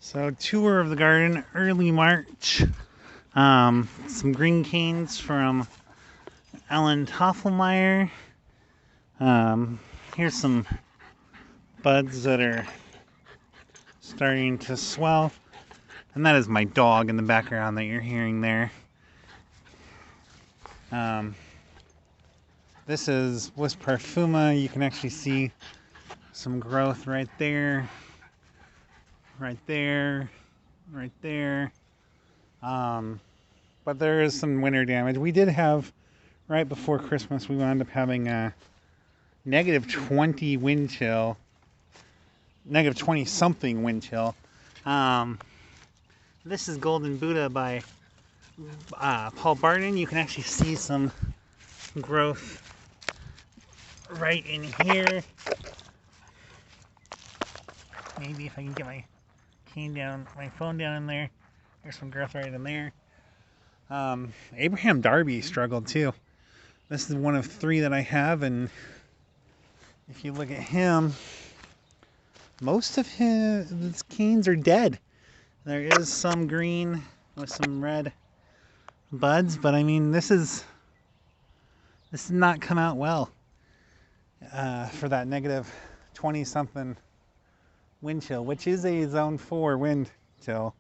So, tour of the garden, early March. Some green canes from Ellen Toffelmeyer. Here's some buds that are starting to swell. And that is my dog in the background that you're hearing there. This is Wisp Parfuma. You can actually see some growth right there, right there, right there. But there is some winter damage. We did have, right before Christmas, we wound up having a negative 20 wind chill, negative 20 something wind chill. This is Golden Buddha by Paul Barden. You can actually see some growth right in here. Maybe if I can get my phone down in there. There's some growth right in there. Abraham Darby struggled too. This is one of 3 that I have, and if you look at him, most of his canes are dead. There is some green with some red buds, but I mean, this did not come out well for that negative 20 something wind chill, which is a zone 4 wind chill.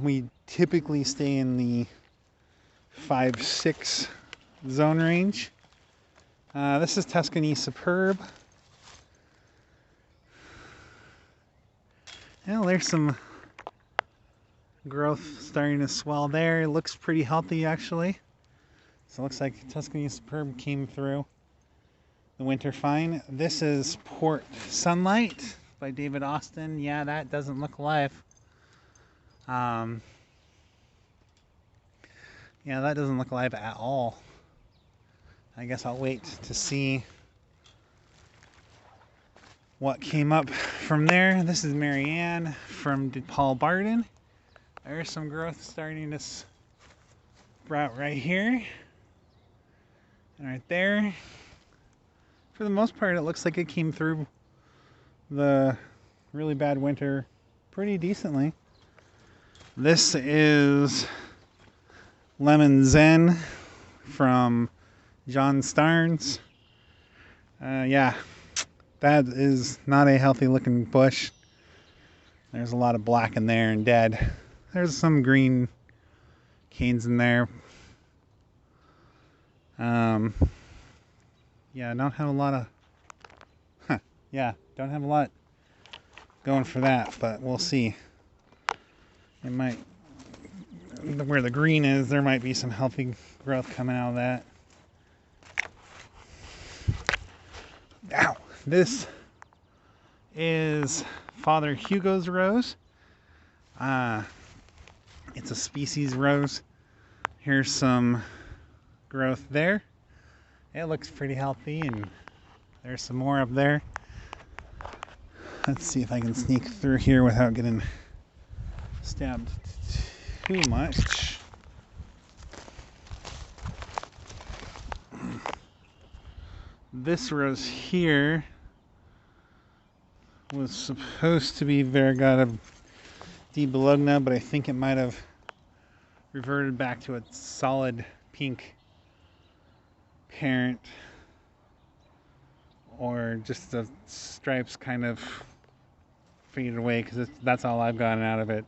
We typically stay in the 5-6 zone range. This is Tuscany Superb. Well, there's some growth starting to swell there. It looks pretty healthy, actually. So it looks like Tuscany Superb came through the winter fine. This is Port Sunlight by David Austin. Yeah, that doesn't look alive. Yeah, that doesn't look alive at all. I guess I'll wait to see what came up from there. This is Marianne from Paul Barden. There's some growth starting to sprout right here and right there. For the most part, it looks like it came through the really bad winter pretty decently. This is Lemon Zen from John Starnes. Yeah, that is not a healthy looking bush. There's a lot of black in there and dead. There's some green canes in there. Yeah, don't have a lot of... don't have a lot going for that, but we'll see. It might... Where the green is, there might be some healthy growth coming out of that. Ow! This is Father Hugo's rose. It's a species rose. Here's some growth there. It looks pretty healthy, and there's some more up there. Let's see if I can sneak through here without getting stabbed too much. This rose here was supposed to be Varigata di Bologna, but I think it might have reverted back to its solid pink parent, or just the stripes kind of faded away, because that's all I've gotten out of it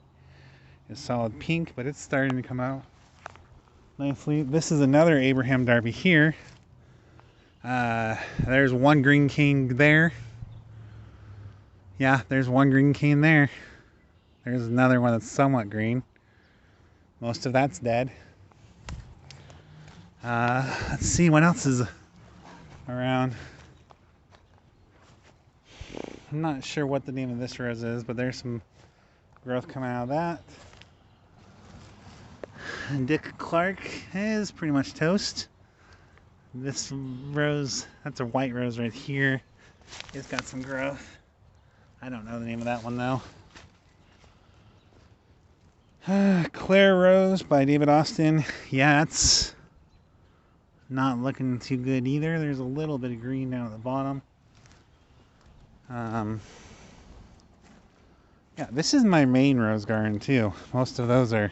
is solid pink, but it's starting to come out nicely. This is another Abraham Darby here. There's one green cane there. Yeah, there's one green cane there. There's another one that's somewhat green. Most of that's dead. Let's see what else is around. I'm not sure what the name of this rose is, but there's some growth coming out of that. And Dick Clark is pretty much toast. This rose, that's a white rose right here. It's got some growth. I don't know the name of that one though. Claire Rose by David Austin. Yeah, that's not looking too good either. There's a little bit of green down at the bottom. Yeah, this is my main rose garden too. Most of those are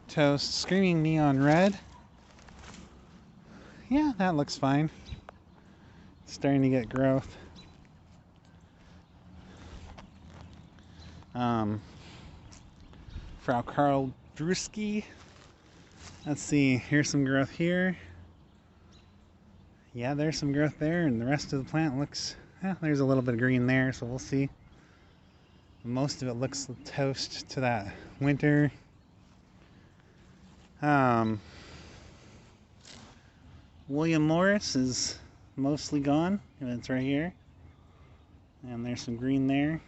toast. Screaming neon red. Yeah, that looks fine. It's starting to get growth. Frau Karl Druski. Let's see, here's some growth here. Yeah, there's some growth there, and the rest of the plant looks, there's a little bit of green there, so we'll see. Most of it looks toast to that winter. William Morris is mostly gone, and it's right here. And there's some green there.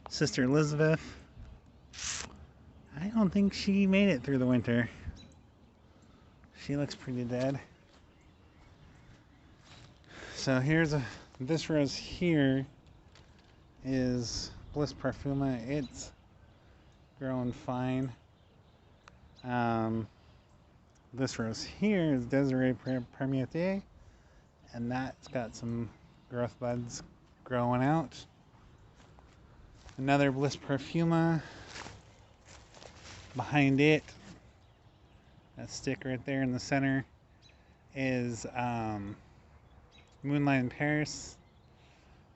Sister Elizabeth. I don't think she made it through the winter. She looks pretty dead. So here's this rose here is Bliss Parfuma. It's growing fine. This rose here is Desiree Permietier, and that's got some growth buds growing out. Another Bliss Parfuma. Behind it, that stick right there in the center, is Moonlight in Paris.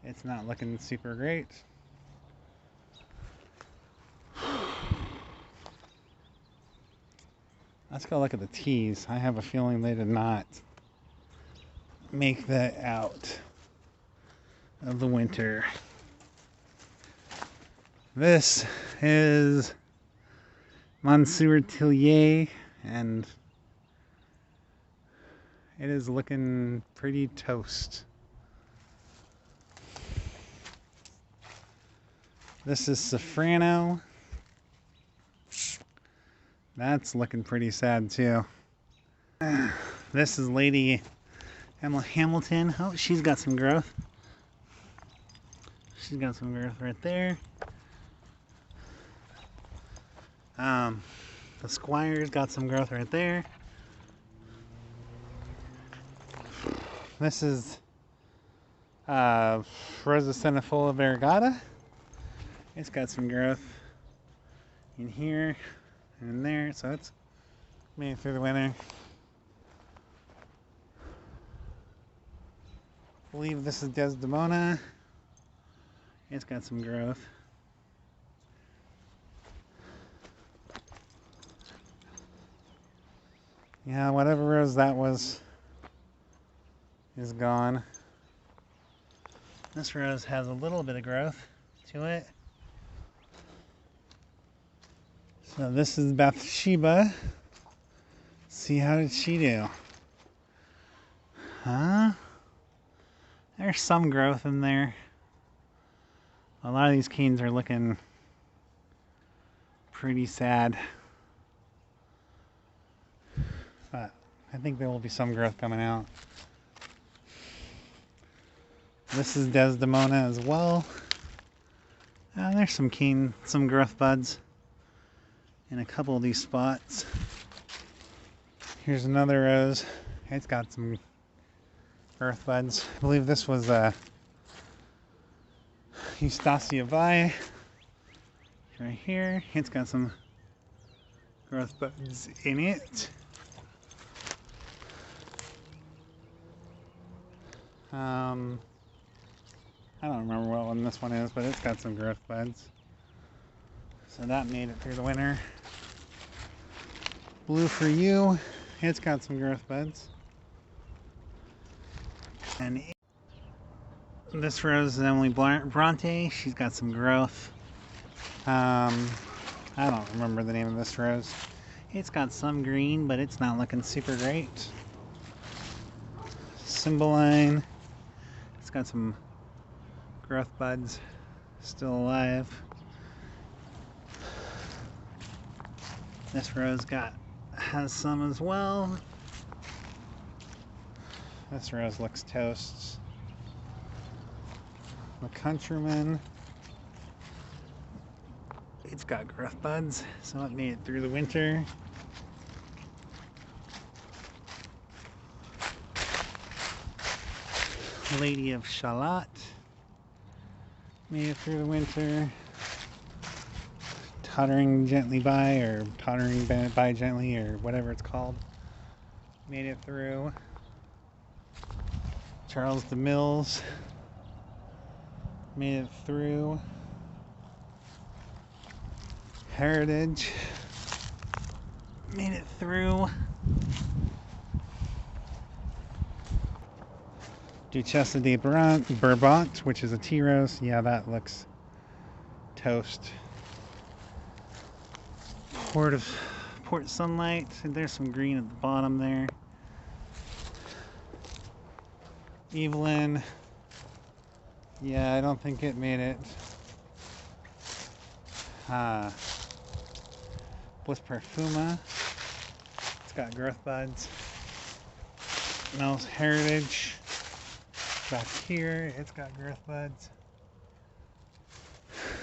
It's not looking super great. Let's go look at the teas. I have a feeling they did not make that out of the winter. This is Monsieur Tillier, and it is looking pretty toast. This is Safrano. That's looking pretty sad too. This is Lady Emma Hamilton. Oh, she's got some growth. She's got some growth right there. The Squire's got some growth right there. This is Rosa Cenifolia variegata. It's got some growth in here and in there, so it's made it through the winter. I believe this is Desdemona. It's got some growth. Yeah, whatever rose that was is gone. This rose has a little bit of growth to it. So this is Bathsheba. See, how did she do? There's some growth in there. A lot of these canes are looking pretty sad. But I think there will be some growth coming out. This is Desdemona as well. There's some growth buds in a couple of these spots. Here's another rose. It's got some growth buds. I believe this was Eustacia Vi. Right here. It's got some growth buds in it. I don't remember what one this one is, but it's got some growth buds. So that made it through the winter. Blue for You. It's got some growth buds. And this rose is Emily Bronte. She's got some growth. I don't remember the name of this rose. It's got some green, but it's not looking super great. Cymbeline. It's got some growth buds still alive. This rose has some as well. This rose looks toast. The Countryman. It's got growth buds, so it made it through the winter. Lady of Shalott. Made it through the winter. Tottering gently by, or tottering by gently, or whatever it's called. Made it through. Charles DeMills. Made it through. Heritage. Made it through. Duchesse de Bourbon, which is a tea rose. Yeah, that looks toast. Port Sunlight. And there's some green at the bottom there. Evelyn. Yeah, I don't think it made it. Bliss Parfuma. It's got growth buds. Mel's Heritage. Back here, it's got growth buds.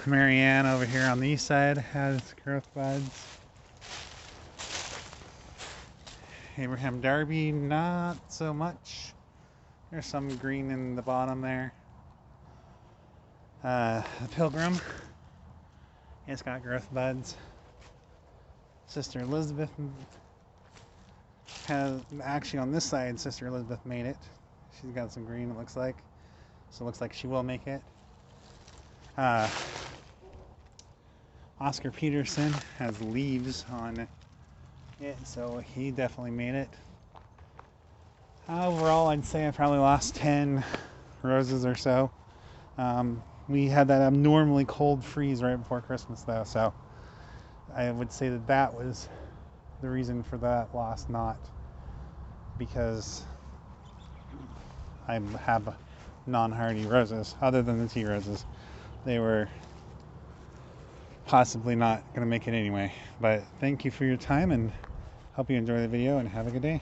Marianne over here on the east side has growth buds. Abraham Darby, not so much. There's some green in the bottom there. The Pilgrim, it's got growth buds. Sister Elizabeth has, actually on this side, Sister Elizabeth made it. She's got some green, it looks like. So it looks like she will make it. Oscar Peterson has leaves on it, so he definitely made it. Overall, I'd say I probably lost 10 roses or so. We had that abnormally cold freeze right before Christmas, though, so I would say that that was the reason for that loss, not because I have non-hardy roses, other than the tea roses. They were possibly not going to make it anyway. But thank you for your time, and hope you enjoy the video, and have a good day.